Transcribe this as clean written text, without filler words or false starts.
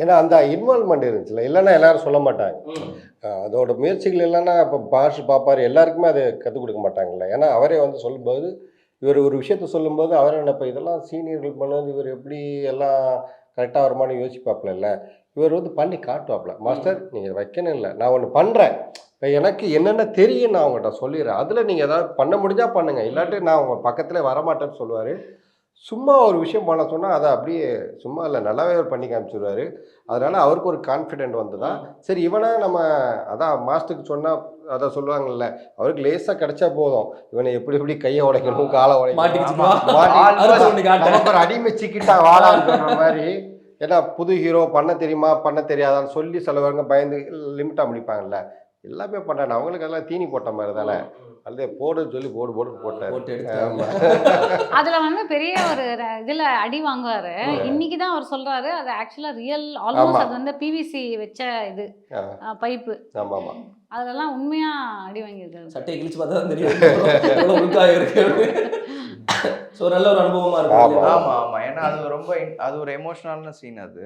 ஏன்னா அந்த இன்வால்மெண்ட் இருந்துச்சுல்ல, இல்லைன்னா எல்லாரும் சொல்ல மாட்டாங்க. அதோட முயற்சிகள் இல்லைன்னா இப்போ பாஷ் பாப்பார் எல்லாருக்குமே அது கற்றுக் கொடுக்க மாட்டாங்கல்ல. ஏன்னா அவரே வந்து சொல்லும்போது, இவர் ஒரு விஷயத்த சொல்லும்போது அவரே நினைப்பார், இதெல்லாம் சீனியர்கள் பண்ணது இவர் எப்படி எல்லாம் கரெக்டாக வருமானு யோசிப்பாப்புலல்ல. இவர் வந்து பண்ணி காட்டுவாப்புல. மாஸ்டர் நீங்கள் வைக்கணும் இல்லை, நான் ஒன்று பண்ணுறேன். இப்போ எனக்கு என்னென்ன தெரியும் நான் அவங்ககிட்ட சொல்லிடுறேன். அதில் நீங்கள் ஏதாவது பண்ண முடிஞ்சா பண்ணுங்க. இல்லாட்டி நான் உங்கள் பக்கத்திலே வரமாட்டேன்னு சொல்லுவார். சும்மா ஒரு விஷயம் பண்ண சொன்னா, அத அப்படியே சும்மா இல்ல நல்லாவே அவர் பண்ணி காமிச்சுருவாரு. அதனால அவருக்கு ஒரு கான்ஃபிடென்ட் வந்துதான், சரி இவன நம்ம அதான் மாஸ்டருக்கு சொன்னா அதான் சொல்லுவாங்கல்ல, அவருக்கு லேசா கிடைச்சா போதும். இவன எப்படி எப்படி கைய உடைக்கணும், கால உடைக்கணும், நமக்கு ஒரு அடிமை சிக்கிட்டான் வாடான்னு சொல்ற மாரி. ஏன்னா புது ஹீரோ பண்ண தெரியுமா, பண்ண தெரியாதான்னு சொல்லி சிலவங்க பயந்து லிமிட்டா முடிப்பாங்கல்ல. எல்லாமே பண்றானே, அவங்களுக்கு அதெல்லாம் தீனி போட்ட மாரி தானே. அல்ல போடுன்னு சொல்லி போடு போடுன்னு போட்டாரு. ஆமா. அதுல வந்து பெரிய ஒரு இதுல அடி வாங்குவாரு. இன்னைக்கு தான் அவர் சொல்றாரு, அது ஆக்சுவலா ரியல் ஆல்மோஸ்ட் அது வந்து பிவிசி வச்ச இது பைப்பு. ஆமாமா. அதெல்லாம் உண்மையா அடி வாங்கியிருக்காரு. சட்டையை கிழிச்சு பார்த்தா தான் தெரியும். எவ்வளவு உள்காயம் இருக்கு. ஸோ நல்ல ஒரு அனுபவமா இருக்கும். ஆமா ஆமா. ஏன்னா அது ரொம்ப அது ஒரு எமோஷனலான சீன் அது.